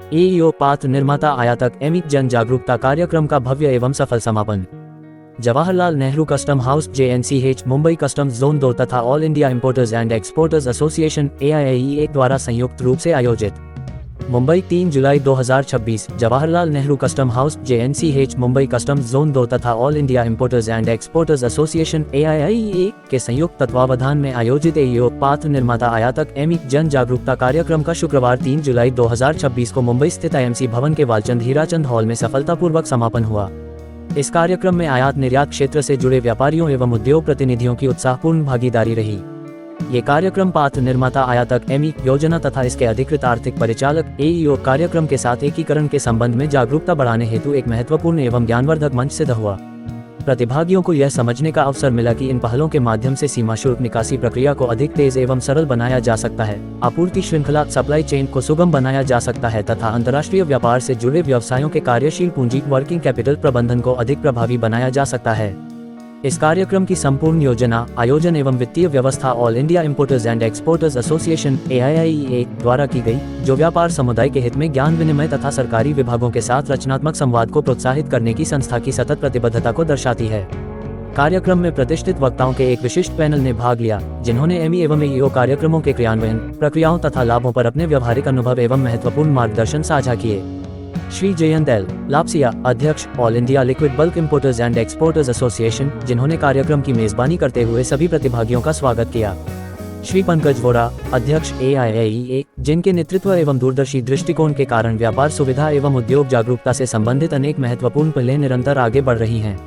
AEO पात्र निर्माता आयातक एमई जन जागरूकता कार्यक्रम का भव्य एवं सफल समापन। Jawaharlal Nehru custom house JNCH Mumbai customs zone 2 तथा all India importers and exporters association AIIEA द्वारा संयुक्त रूप से आयोजित। मुंबई 3 जुलाई 2026। Jawaharlal Nehru custom house JNCH Mumbai customs zone 2 तथा all India importers and exporters association AIIEA के संयुक्त तत्वावधान में आयोजित एईओ पात्र निर्माता आयातक एमई जन जागरूकता कार्यक्रम का शुक्रवार 3 जुलाई 2026 को मुंबई स्थित IMC भवन के वालचंद हीराचंद हॉल में सफलतापूर्वक समापन हुआ। इस कार्यक्रम में आयात निर्यात क्षेत्र से जुड़े व्यापारियों एवं उद्योग प्रतिनिधियों की उत्साहपूर्ण भागीदारी रही। ये कार्यक्रम पात्र निर्माता आयातक एमई योजना तथा इसके अधिकृत आर्थिक परिचालक एईओ कार्यक्रम के साथ एकीकरण के संबंध में जागरूकता बढ़ाने हेतु एक महत्वपूर्ण एवं ज्ञानवर्धक मंच सिद्ध हुआ। प्रतिभागियों को यह समझने का अवसर मिला कि इन पहलों के माध्यम से सीमा शुल्क निकासी प्रक्रिया को अधिक तेज एवं सरल बनाया जा सकता है, आपूर्ति श्रृंखला सप्लाई चेन को सुगम बनाया जा सकता है तथा अंतर्राष्ट्रीय व्यापार से जुड़े व्यवसायों के कार्यशील पूंजी वर्किंग कैपिटल प्रबंधन को अधिक प्रभावी बनाया जा सकता है। इस कार्यक्रम की संपूर्ण योजना, आयोजन एवं वित्तीय व्यवस्था all India importers and exporters association AIIEA द्वारा की गई, जो व्यापार समुदाय के हित में ज्ञान विनिमय तथा सरकारी विभागों के साथ रचनात्मक संवाद को प्रोत्साहित करने की संस्था की सतत प्रतिबद्धता को दर्शाती है। कार्यक्रम में प्रतिष्ठित वक्ताओं के एक विशिष्ट पैनल ने भाग लिया, जिन्होंने एमई एवं एईओ कार्यक्रमों के क्रियान्वयन, प्रक्रियाओं तथा लाभों पर अपने व्यवहारिक अनुभव एवं महत्वपूर्ण मार्गदर्शन साझा किए। श्री जयंत एल लापसिया, अध्यक्ष all India liquid bulk importers and exporters association, जिन्होंने कार्यक्रम की मेजबानी करते हुए सभी प्रतिभागियों का स्वागत किया। श्री पंकज वोरा, अध्यक्ष AIIEA, जिनके नेतृत्व एवं दूरदर्शी दृष्टिकोण के कारण व्यापार सुविधा एवं उद्योग जागरूकता से संबंधित अनेक महत्वपूर्ण पहलें निरंतर आगे बढ़ रही हैं।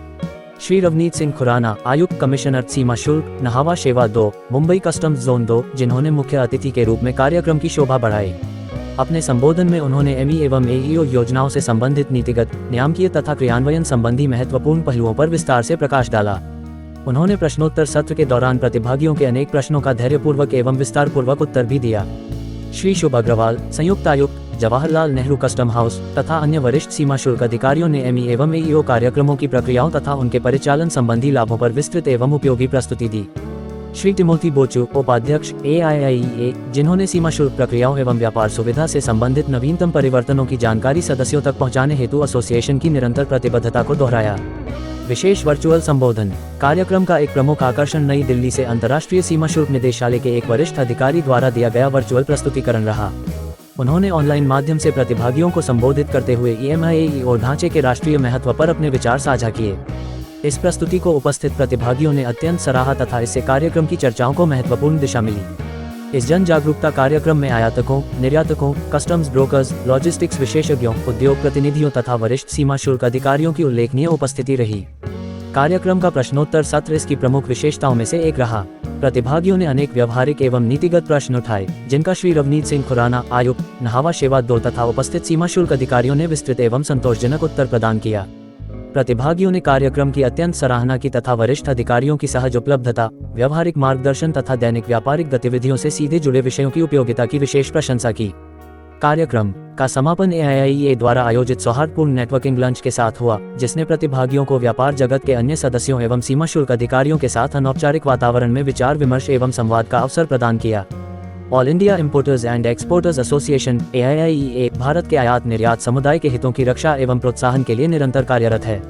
श्री रवनीत सिंह खुराना, आयुक्त कमिश्नर सीमा शुल्क नहावा शेवा 2 मुंबई कस्टम्स जोन 2, जिन्होंने मुख्य अतिथि के रूप में कार्यक्रम की शोभा बढ़ाई। अपने संबोधन में उन्होंने एमई एवं एईओ योजनाओं से संबंधित नीतिगत, नियामकीय तथा क्रियान्वयन संबंधी महत्वपूर्ण पहलुओं पर विस्तार से प्रकाश डाला। उन्होंने प्रश्नोत्तर सत्र के दौरान प्रतिभागियों के अनेक प्रश्नों का धैर्यपूर्वक एवं विस्तारपूर्वक उत्तर भी दिया। श्री शुभ अग्रवाल, संयुक्त आयुक्त जवाहरलाल नेहरू कस्टम हाउस तथा अन्य वरिष्ठ सीमा शुल्क अधिकारियों ने एमई एवं एईओ कार्यक्रमों की प्रक्रियाओं तथा उनके परिचालन संबंधी लाभों पर विस्तृत एवं उपयोगी प्रस्तुति दी। श्री टिमोथी बोचू, उपाध्यक्ष AIIEA, जिन्होंने सीमा शुल्क प्रक्रियाओं एवं व्यापार सुविधा से संबंधित नवीनतम परिवर्तनों की जानकारी सदस्यों तक पहुंचाने हेतु एसोसिएशन की निरंतर प्रतिबद्धता को दोहराया। विशेष वर्चुअल संबोधन। कार्यक्रम का एक प्रमुख आकर्षण नई दिल्ली से अंतर्राष्ट्रीय सीमा शुल्क निदेशालय के एक वरिष्ठ अधिकारी द्वारा दिया गया वर्चुअल प्रस्तुतिकरण रहा। उन्होंने ऑनलाइन माध्यम से प्रतिभागियों को संबोधित करते हुए EMI ढांचे के राष्ट्रीय महत्व पर अपने विचार साझा किए। इस प्रस्तुति को उपस्थित प्रतिभागियों ने अत्यंत सराहा तथा इससे कार्यक्रम की चर्चाओं को महत्वपूर्ण दिशा मिली। इस जन जागरूकता कार्यक्रम में आयातकों, निर्यातकों, कस्टम्स ब्रोकर्स, लॉजिस्टिक्स विशेषज्ञों, उद्योग प्रतिनिधियों तथा वरिष्ठ सीमा शुल्क अधिकारियों की उल्लेखनीय उपस्थिति रही। कार्यक्रम का प्रश्नोत्तर सत्र इसकी प्रमुख विशेषताओं में से एक रहा। प्रतिभागियों ने अनेक व्यवहारिक एवं नीतिगत प्रश्न उठाए, जिनका श्री रवनीत सिंह खुराना, आयुक्त नहावा शेवा 2 तथा उपस्थित सीमा शुल्क अधिकारियों ने विस्तृत एवं संतोषजनक उत्तर प्रदान किया। प्रतिभागियों ने कार्यक्रम की अत्यंत सराहना की तथा वरिष्ठ अधिकारियों की सहज उपलब्धता, व्यवहारिक मार्गदर्शन तथा दैनिक व्यापारिक गतिविधियों से सीधे जुड़े विषयों की उपयोगिता की विशेष प्रशंसा की। कार्यक्रम का समापन AIIEA द्वारा आयोजित सौहार्दपूर्ण नेटवर्किंग लंच के साथ हुआ, जिसने प्रतिभागियों को व्यापार जगत के अन्य सदस्यों एवं सीमा शुल्क अधिकारियों के साथ अनौपचारिक वातावरण में विचार विमर्श एवं संवाद का अवसर प्रदान किया। All India importers and exporters association AIIEA Bharat के आयात निर्यात समुदाय के हितों की रक्षा एवं प्रोत्साहन के लिए निरंतर कार्यरत है।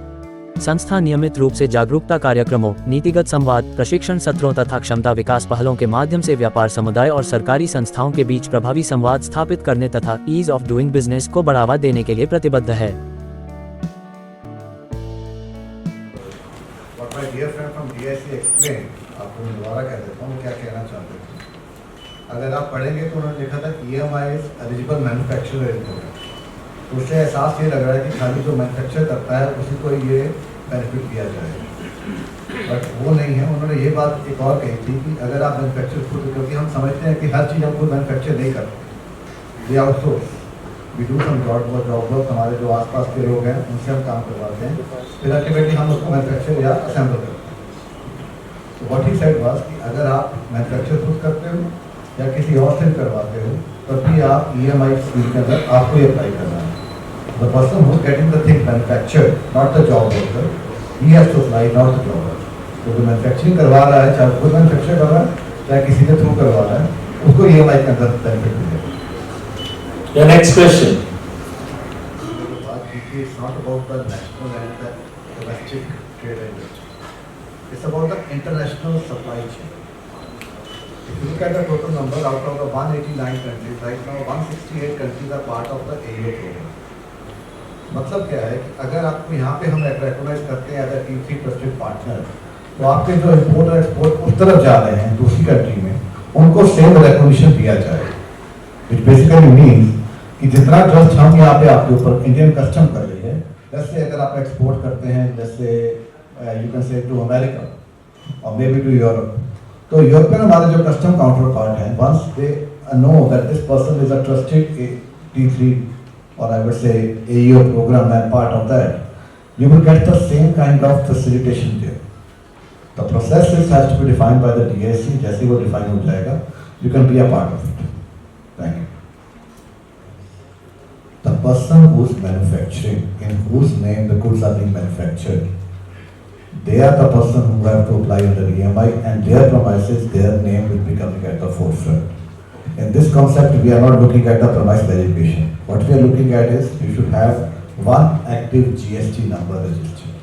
संस्था नियमित रूप से जागरूकता कार्यक्रमों, नीतिगत संवाद, प्रशिक्षण सत्रों तथा क्षमता विकास पहलों के माध्यम से व्यापार समुदाय और सरकारी संस्थाओं के बीच प्रभावी संवाद स्थापित करने तथा ईज ऑफ डूइंग बिजनेस को बढ़ावा देने के लिए प्रतिबद्ध है। अगर आप पढ़ेंगे तो उन्होंने लिखा था EMI एलिजिबल मैन्युफैक्चरर इनकम। तो उससे एहसास ये लग रहा है कि खाली जो मैन्युफैक्चर करता है उसी को ये बेनिफिट दिया जाएगा, बट वो नहीं है। उन्होंने ये बात एक और कही थी कि अगर आप मैन्युफैक्चर खुद, क्योंकि हम समझते हैं कि हर चीज़ हम खुद मैन्युफैक्चर नहीं करते, we outsource, we do some job work, हमारे जो आसपास के लोग हैं उनसे हम काम करवाते हैं, फिर अल्टीमेटली हम उसको मैन्युफैक्चर या असेंबल करते हैं। तो व्हाट ही सेड वाज कि अगर आप मैन्युफैक्चर खुद करते हो या किसी और से करवाते हो, तब भी आप EMI स्कीम के अंदर आपको ही अप्लाई करना है। The person who is getting the thing manufactured, not the job worker, he has to apply, not the job worker. तो जो मैन्युफैक्चरिंग करवा रहा है, चाहे खुद मैन्युफैक्चर कर रहा है चाहे किसी के थ्रू करवा रहा है, उसको EMI के अंदर बेनिफिट मिलेगा। The next question basically it's not about the national and the domestic trade industry. It's about the international supply chain. If you look at the total number, out of the 189 countries, right now 168 countries are part of the AEO program. मतलब क्या है कि अगर आपको यहाँ पे हम recognise करते हैं as a T3 trusted partner, तो आपके जो इम्पोर्ट और एक्सपोर्ट उस तरफ जा रहे हैं दूसरी कंट्री में, उनको सेम रिकॉग्निशन दिया जाए, विच बेसिकली मीन्स कि जितना ट्रस्ट हम यहाँ पे आपके ऊपर इंडियन कस्टम कर रही है, जैसे अगर आप एक्सपोर्ट करते हैं, जैसे you can say to America और मे बी टू यूरोप, तो यूरोपियन हमारे जो कस्टम काउंटर पार्ट हैं, once they know that this person is a trusted T3 or I would say AEO program and part of that, you will get the same kind of facilitation there. The process has to be defined by the DSC, जैसे वो define हो जाएगा, you can be a part of it. Thank you. The person who is manufacturing, in whose name the goods are being manufactured, they are the person who have to apply under EMI, and their premises, their name will be coming at the forefront. In this concept, we are not looking at the premise verification. What we are looking at is you should have one active GST number registered.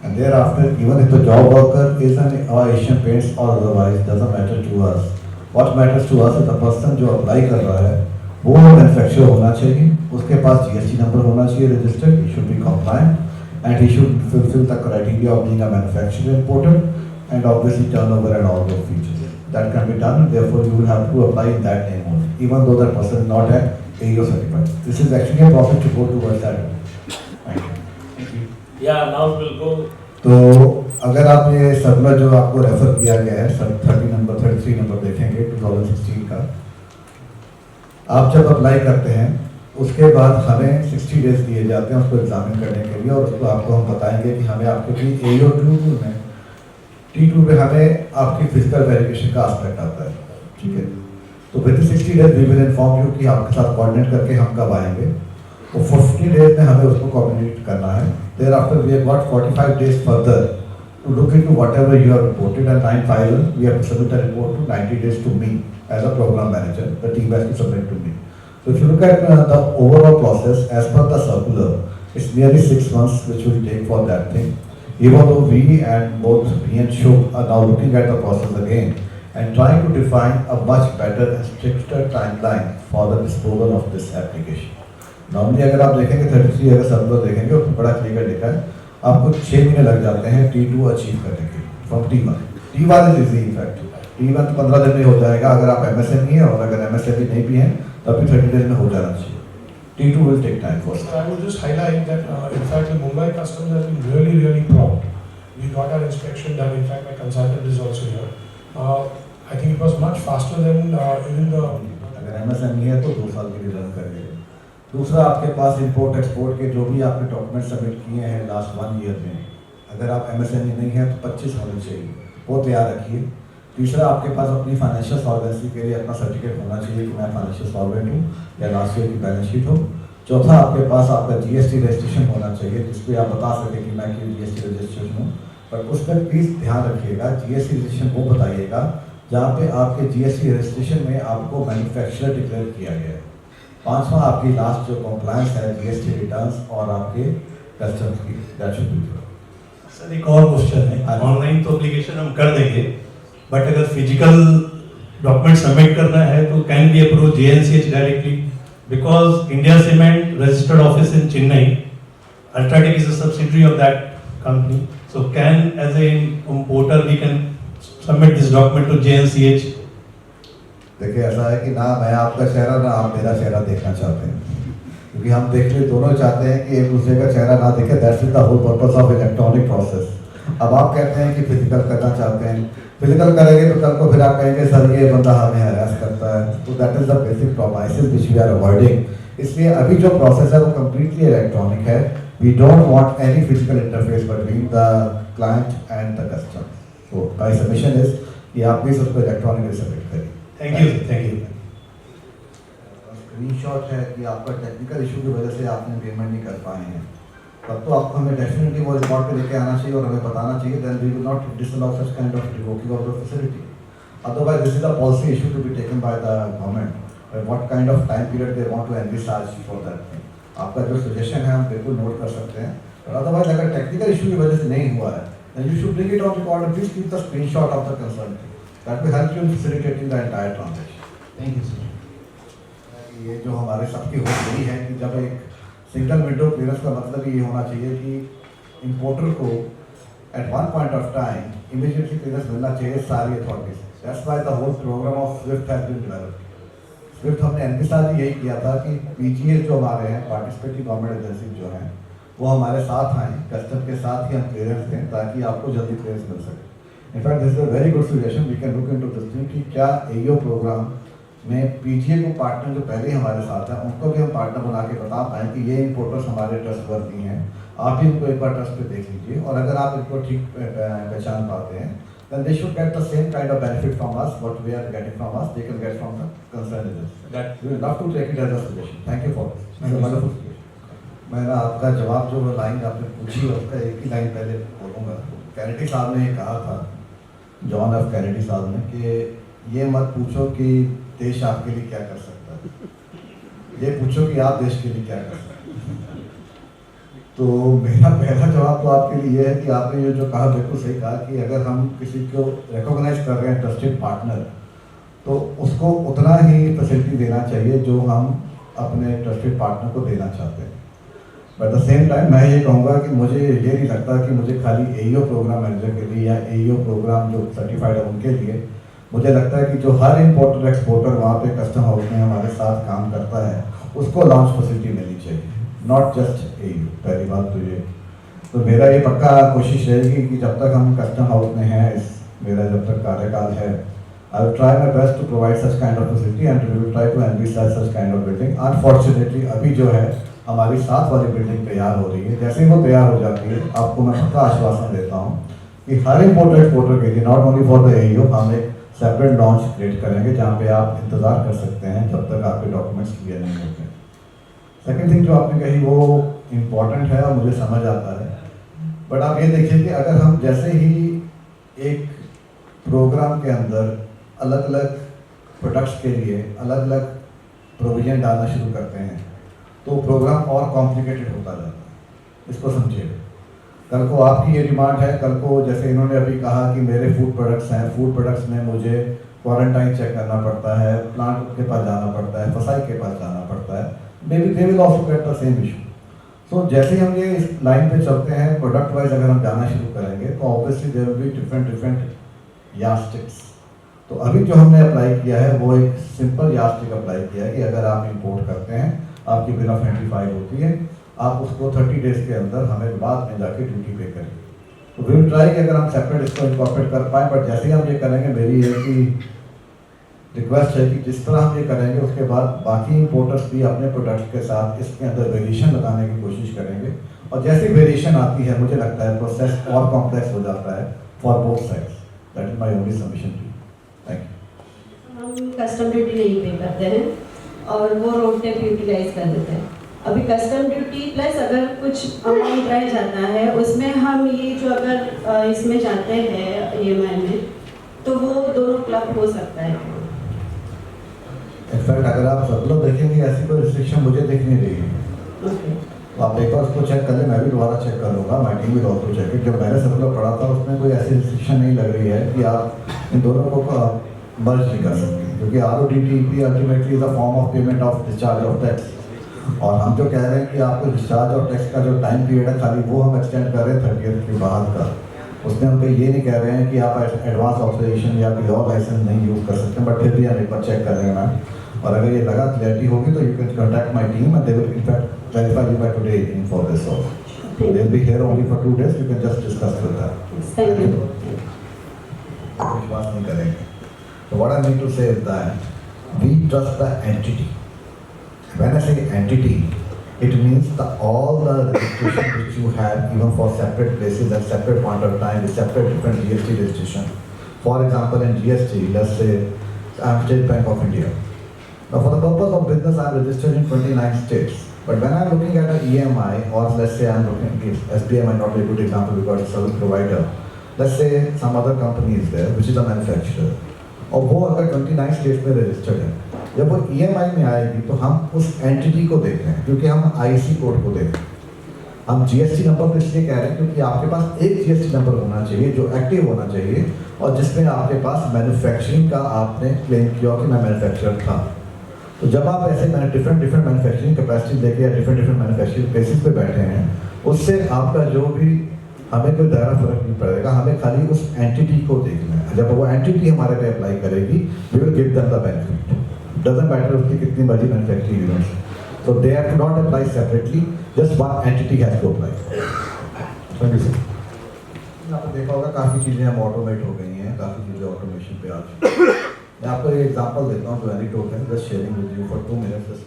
And thereafter, even if the job worker is an Asian Paints or otherwise, doesn't matter to us. What matters to us is the person जो apply कर रहा है, वो manufacturer होना चाहिए, उसके पास GST number होना चाहिए registered, he should be compliant, and he should fulfill the criteria of being a manufacturer importer, and obviously turnover and all those features. That can be done, therefore you will have to apply in that name only, even though that person is not at AEO certified. This is actually a process to go towards that. Thank you. Yeah, now we'll go. तो अगर आप ये circular जो आपको refer किया गया है, सब 33 नंबर देखेंगे 2016 का, आप जब अप्लाई करते हैं उसके बाद हमें 60 डेज दिए जाते हैं उसको एग्जामिन करने के लिए, और उसको आपको हम बताएंगे कि हमें आपके भी AEO 2 में T2 में हमें आपकी फिजिकल वेरिफिकेशन का एस्पेक्ट आता है, ठीक है। तो with 60 days we will inform you कि आपके साथ कोऑर्डिनेट करके हम कब आएंगे, और 40 डेज में हमें उसको कोऑर्डिनेट करना है। Thereafter we have got 45 days further to look into whatever you have reported, and 9 final we have to submit a report to 90 days to me as a programme manager, the team has to submit to me. So if you look at the overall process as per the circular, it's nearly 6 months which will take for that thing. Even though we and both me and Shubh are now looking at the process again and trying to define a much better and stricter timeline for the disposal of this application. Normally अगर आप देखेंगे 33 अगर circular देखेंगे उसमें बड़ा clear लिखा है, आपको 6 महीने लग जाते हैं T2 अचीव करने के लिए from T1. T1 is easy in fact, T1 तो 15 दिन में हो जाएगा अगर आप MSME है, और अगर MSME नहीं भी हैं तब भी 30 डेज में हो जाना चाहिए. T2 will take time for us. I would just highlight that in fact the Mumbai Customs has been really prompt. We got our inspection done. In fact, my consultant is also here. I think it was much faster than even the. अगर MSME है तो 2 साल के लिए run करेंगे. दूसरा, आपके पास import export के जो भी आपने डॉक्यूमेंट सबमिट किए हैं लास्ट 1 ईयर में, अगर आप MSME नहीं है तो 25 होने चाहिए, वो तैयार रखिए. तीसरा, आपके पास अपनी फाइनेंशियल सॉल्वेंसी के लिए अपना सर्टिफिकेट होना चाहिए कि मैं फाइनेंशियल सॉल्वेंट हूँ या लास्ट ईयर की बैलेंस शीट हो. चौथा, आपके पास आपका GST रजिस्ट्रेशन होना चाहिए जिसपे आप बता सकें कि मैं GST रजिस्ट्रेशन हूँ. पर उस पर प्लीज़ ध्यान रखिएगा, GST रजिस्ट्रेशन वो बताइएगा जहाँ पे आपके GST रजिस्ट्रेशन में आपको मैन्युफैक्चरर डिक्लेयर किया गया है. पाँचवा, आपकी लास्ट जो कॉम्प्लायंस है GST रिटर्न्स और आपके कस्टम्स की, दैट शुड बी. सर एक और क्वेश्चन है, ऑनलाइन तो एप्लीकेशन हम कर देंगे, बट अगर फिजिकल डॉक्यूमेंट सबमिट करना है तो can be approach JNCH directly, because India Cement registered office in Chennai, UltraTech is a subsidiary of that company, so can as a importer we can submit this document to JNCH. देखिए, ऐसा है कि ना मैं आपका चेहरा ना आप मेरा चेहरा देखना चाहते हैं, क्योंकि हम देखने दोनों चाहते हैं कि एक दूसरे का चेहरा ना देखे. That's the whole purpose of electronic process. अब आप कहते हैं कि फिजिकल करना चाहते हैं, फिजिकल करेंगे तो कल को फिर आप कहेंगे सर ये बंदा हमें हरास करता है, तो that is the basic promises which we are avoiding. इसलिए अभी जो प्रोसेस है वो कम्प्लीटली इलेक्ट्रॉनिक है. We don't want any physical interface between the client and the customer. So my submission is कि आप प्लीज उसको इलेक्ट्रॉनिकली सबमिट करिए. Thank you, thank you. Screenshot है कि आपका टेक्निकल इशू की वजह से आपने पेमेंट नहीं कर पाए हैं, तब तो आपको हमें डेफिनेटली वो रिकॉर्ड पे लेके आना चाहिए और हमें बताना चाहिए. Then we will not disallow such kind of revoking of the facility. Otherwise this is a policy issue to be taken by the government, what kind of time period they want to envisage for that. आपका जो suggestion है हम बिल्कुल note कर सकते हैं, और otherwise अगर टेक्निकल इशू की वजह से नहीं हुआ है then you should bring it on record and please keep the screenshot of the concern. That will help you in facilitating the entire transaction. Thank you, sir. ये जो हमारे सबकी होप यही है कि जब एक सिंगल विंडो क्लियरेंस का मतलब ये होना चाहिए कि इंपोर्टर को at one point of time immediately clearance मिलना चाहिए सारी authorities. That's why the whole programme of SWIFT has been developed. SWIFT हमने एनपीसार यही किया था कि पीजीए जो हमारे हैं पार्टिसिपेटिंग गवर्नमेंट एजेंसी जो हैं वो हमारे साथ आएँ, कस्टम के साथ ही हम क्लियरेंस दें ताकि आपको जल्दी क्लियरेंस मिल सके। In fact this is a very good suggestion, we can look into this thing कि क्या एईओ प्रोग्राम में पीजीए को पार्टनर जो पहले हमारे साथ हैं उनको भी हम पार्टनर बना के बता पाएँ कि ये इंपोर्टर्स हमारे ट्रस्टवर्दी हैं, आप भी इनको एक बार ट्रस्ट पे देख लीजिए, और अगर आप इनको ठीक पहचान पाते हैं then they should get the same kind of benefit from us what we are getting from us, they can get from the concerned agency. That We would love to take it as a suggestion. Thank you for this. Thank you, wonderful suggestion. मैं ना आपका जवाब जो line आपने पूछी उसका एक ही line पहले बोलूँगा। कैनेडी साहब ने ये कहा था, जॉन एफ कैनेडी साहब ने, कि ये मत पूछो कि देश आपके लिए क्या कर सकता है, ये पूछो कि आप देश के लिए क्या कर सकते हैं। तो मेरा पहला जवाब तो आपके लिए है कि आपने ये जो कहा बिल्कुल सही कहा कि अगर हम किसी को रिकॉग्नाइज कर रहे हैं ट्रस्टेड पार्टनर तो उसको उतना ही फैसिलिटी देना चाहिए जो हम अपने ट्रस्टेड पार्टनर को देना चाहते हैं। बट द सेम टाइम मैं ये कहूँगा कि मुझे ये नहीं लगता कि मुझे खाली एईओ प्रोग्राम मैनेजर के लिए या एईओ प्रोग्राम जो सर्टिफाइड है उनके लिए, मुझे लगता है कि जो हर इंपोर्टर एक्सपोर्टर वहाँ पे कस्टम हाउस में हमारे साथ काम करता है उसको लॉन्च फैसिलिटी मिलनी चाहिए, नॉट जस्ट एईओ। पहली बात तो ये, तो मेरा ये पक्का कोशिश रहेगी कि जब तक हम कस्टम हाउस में हैं, मेरा जब तक कार्यकाल है, I will try my best to provide such kind of facility and we will try to envisage such kind of building. Unfortunately अभी जो है हमारी साथ वाली बिल्डिंग तैयार हो रही है, जैसे ही वो तैयार हो जाती है आपको मैं पक्का आश्वासन देता हूँ कि हर इंपोर्टर एक्सपोर्टर के लिए, not only for the AEO, हम एक सेपरेट लॉन्च क्रिएट करेंगे जहाँ पे आप इंतज़ार कर सकते हैं जब तक आपके डॉक्यूमेंट्स क्लियर नहीं होते। सेकेंड थिंग जो आपने कही वो इम्पॉर्टेंट है और मुझे समझ आता है, बट आप ये देखिए कि अगर हम जैसे ही एक प्रोग्राम के अंदर अलग अलग प्रोडक्ट्स के लिए अलग अलग प्रोविजन डालना शुरू करते हैं तो प्रोग्राम और कॉम्प्लिकेटेड होता जाता है। इसको समझिए, कल को आपकी ये डिमांड है, कल को जैसे इन्होंने अभी कहा कि मेरे फूड प्रोडक्ट्स हैं, फूड प्रोडक्ट्स में मुझे क्वारंटाइन चेक करना पड़ता है, प्लांट के पास जाना पड़ता है, फसाई के पास जाना पड़ता है, maybe they will also get the same issue. So जैसे ही हम ये इस लाइन पे चलते हैं प्रोडक्ट वाइज अगर हम जाना शुरू करेंगे तो obviously there will be different यास्टिक्स। तो अभी जो हमने अप्लाई किया है वो एक सिंपल यास्टिक अप्लाई किया है कि अगर आप इंपोर्ट करते हैं, आपकी बिल ऑफ एंट्री फाइल होती है, आप उसको 30 डेज के अंदर हमें बाद में जाके ड्यूटी पे करेंगे। तो विल ट्राई कि अगर हम सेपरेट इसको इंकॉर्पोरेट कर पाएँ, बट जैसे ही हम ये करेंगे मेरी ये कि रिक्वेस्ट है कि जिस तरह हम ये करेंगे उसके बाद बाकी इंपोर्टर्स भी अपने प्रोडक्ट्स के साथ इसके अंदर वेरिएशन लगाने की कोशिश करेंगे, और जैसी वेरिएशन आती है मुझे लगता है प्रोसेस और कॉम्प्लेक्स हो जाता है for both sides. That is my only submission to you. Thank you. हम कस्टम ड्यूटी नहीं पे करते हैं और वो रोड टैक्स यूटिलाइज कर देते हैं। अभी कस्टम ड्यूटी प्लस अगर कुछ अमाउंट रह जाता है उसमें हम ये जो अगर इसमें जाते हैं ईएमआई में तो वो दोनों क्लब हो सकता है। इनफैक्ट अगर आप सब लोग देखेंगे ऐसी कोई रिस्ट्रिक्शन मुझे दिख नहीं रही है। तो आप एक बार उसको चेक कर लें, मैं भी दोबारा चेक कर लूँगा, my team will also check it. जब मैंने सब लोग पढ़ा था उसमें कोई ऐसी रिस्ट्रिक्शन नहीं लग रही है कि आप इन दोनों को मर्ज नहीं कर सकते, क्योंकि RODTEP ultimately is a form of payment of discharge of tax, और हम जो कह रहे हैं कि आपको डिस्चार्ज ऑफ टैक्स का जो टाइम पीरियड है खाली वो हम एक्सटेंड कर रहे हैं 30th के बाद का। उसमें हम ये नहीं कह रहे हैं कि आप एडवांस ऑब्जर्वेशन या कोई और लाइसेंस नहीं यूज़ कर सकते, बट फिर भी हम एक बार चेक कर लेंगे मैम, और अगर ये लगा क्लैरिटी होगी तो you can contact my team and they will in fact verify you by today evening for this also. They'll be here only for 2 days. You can just discuss with them. Thank you. विश्वास नहीं करेंगे। So what I mean to say is that we trust the entity. When I say entity, it means that all the registration which you have, even for separate places at separate point of time, with separate different GST registration. For example, in GST, let's say I'm State Bank of India. Now, for the purpose of business, I'm registered in 29 states. But when I'm looking at an EMI, or let's say I'm looking at SBI might not be a good example because it's a service provider. Let's say some other company is there, which is a manufacturer. और वो अगर 29 states में registered है जब वो EMI में आएगी तो हम उस एंटिटी को देख रहे हैं, क्योंकि हम IC कोड को देख रहे हैं। हम GST नंबर तो इसलिए कह रहे हैं क्योंकि आपके पास एक GST नंबर होना चाहिए जो एक्टिव होना चाहिए, और जिसमें आपके पास मैन्युफैक्चरिंग का आपने क्लेम किया कि मैं मैन्युफैक्चरर था। तो जब आप ऐसे डिफरेंट मैन्युफैक्चरिंग कैपेसिटी लेके या डिफरेंट मैन्युफैक्चरिंग बेसिस पे बैठे हैं, उससे आपका जो भी हमें कोई दायरा फर्क नहीं पड़ेगा, हमें खाली उस एंटिटी को देखना है। जब वो एंटिटी हमारे पे अप्लाई करेगी, we will give them the benefit, doesn't matter उसकी कितनी बड़ी manufacturing units. So they have to not apply separately, just one entity has to apply. Thank you, sir. आपने देखा होगा काफ़ी चीज़ें अब ऑटोमेट हो गई हैं, काफ़ी चीज़ें ऑटोमेशन पे आ चुकी हैं। मैं आपको एक एग्जांपल देता हूँ जो एनीडोट है, just sharing with you for 2 minutes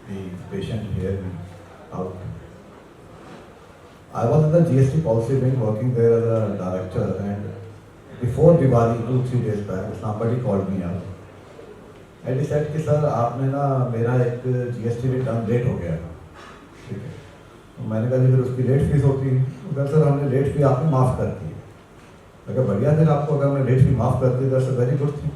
the patient here out. I was in the GST policy wing working there as a director, and before Diwali 2-3 days back somebody called me up. I said कि sir आपने ना मेरा एक GST return late हो गया, ठीक है। तो मैंने कहा जी फिर उसकी लेट फीस होती है। तो कहा सर हमने लेट फी आपने माफ़ कर दी। मैं कहा बढ़िया, फिर आपको अगर मैं लेट फी माफ़ कर दी तो वेरी गुड थी।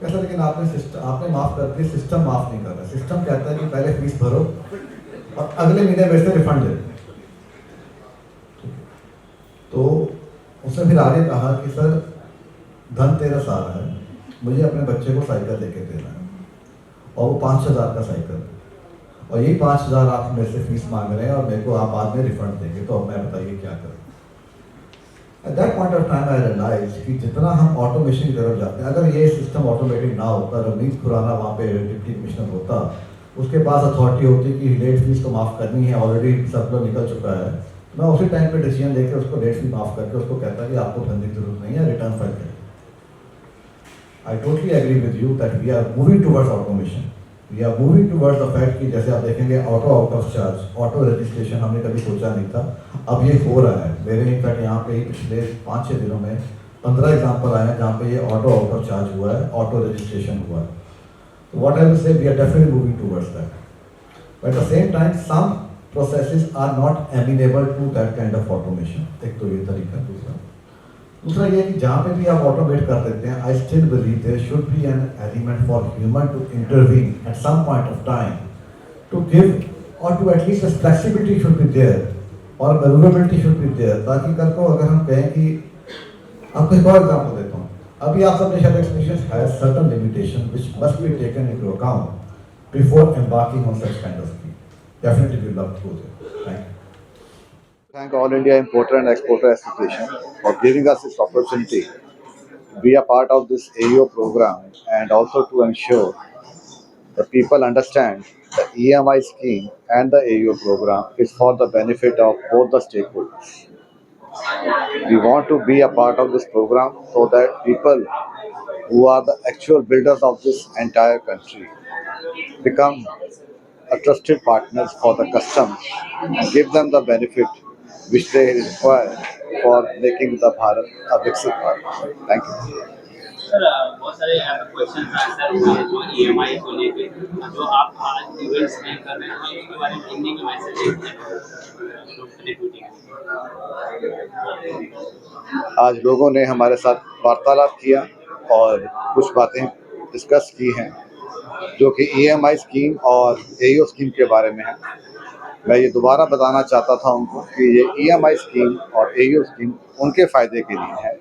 कैसा, लेकिन आपने माफ़ कर दी, सिस्टम माफ़ नहीं कर रहा। सिस्टम कहता है कि पहले फीस भरो और अगले महीने मेरे से रिफंड ले। तो उसने फिर आगे कहा कि सर धनतेरस आ रहा है, मुझे अपने बच्चे को साइकिल लेके देना है और वो 5,000 का साइकिल, और यही 5,000 आप मेरे से फीस मांग रहे हैं और मेरे को आप बाद में रिफंड देंगे, तो अब मैं बताइए क्या करूँ। At that point of time I realise कि जितना हम ऑटोमेशन की तरफ जाते हैं, अगर ये सिस्टम ऑटोमेटिक ना होता, रवनीत खुराना वहाँ पे डिप्टी कमिश्नर होता, उसके पास अथॉरिटी होती कि लेट फीस को माफ़ करनी है, ऑलरेडी सर्कुलर निकल चुका है, मैं उसी टाइम पे डिसीजन लेकर उसको लेट फीस माफ़ करके उसको कहता कि आपको भरने की जरूरत नहीं है, रिटर्न फाइल करें। I totally agree with you that we are moving towards automation. We are moving towards the fact कि जैसे आप देखेंगे auto out of charge, auto registration हमने कभी सोचा नहीं था, अब ये हो रहा है। मेरे इनफैक्ट यहाँ पे ही पिछले 5-6 दिनों में 15 एग्जाम्पल आए हैं जहाँ पे ये ऑटो आउट ऑफ चार्ज हुआ है, ऑटो रजिस्ट्रेशन हुआ है। तो what I will say, we are definitely moving towards that. But at the same time, some processes are not amenable to that kind of automation. एक तो ये तरीका। दूसरा ये कि जहाँ पे भी आप ऑटोमेट कर देते हैं, I still believe there should be an element for human to intervene at some point of time to give, और to at least flexibility should be there और मैनेवरेबिलिटी शुड बी देयर, ताकि कल को अगर हम कहें कि, आपको एक और एग्जांपल देता हूँ, अभी आप सबने शायद experience has certain limitation which must be taken into account before embarking on such kind of thing. Definitely we love to go there. Thank you. Thank All India Importer and Exporter Association for giving us this opportunity to be a part of this AEO program, and also to ensure that people understand the EMI scheme and the AEO program is for the benefit of both the stakeholders. We want to be a part of this program so that people who are the actual builders of this entire country become a trusted partners for the customs and give them the benefit which they require for making the Bharat a Viksit Bharat. Thank you. Sir बहुत सारे question answer हुए हैं जो EMI को लेके, जो आप आज इवेंट्स में कर रहे हैं उसके बारे में हिंदी में मैसेज है। आज लोगों ने हमारे साथ वार्तालाप किया और कुछ बातें डिस्कस की हैं जो कि EMI स्कीम और AEO स्कीम के बारे में है। मैं ये दोबारा बताना चाहता था उनको कि ये EMI स्कीम और AEO स्कीम उनके फ़ायदे के लिए है,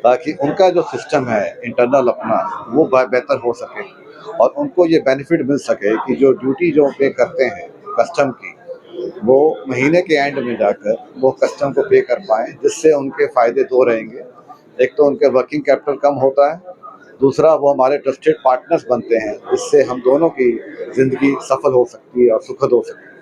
ताकि उनका जो सिस्टम है इंटरनल अपना वो बेहतर हो सके और उनको ये बेनिफिट मिल सके कि जो ड्यूटी जो पे करते हैं कस्टम की, वो महीने के एंड में जाकर वो कस्टम को पे कर पाएँ, जिससे उनके फ़ायदे दो रहेंगे। एक तो उनके वर्किंग कैपिटल कम होता है, दूसरा वो हमारे ट्रस्टेड पार्टनर्स बनते हैं, जिससे हम दोनों की ज़िंदगी सफल हो सकती है और सुखद हो सकती है।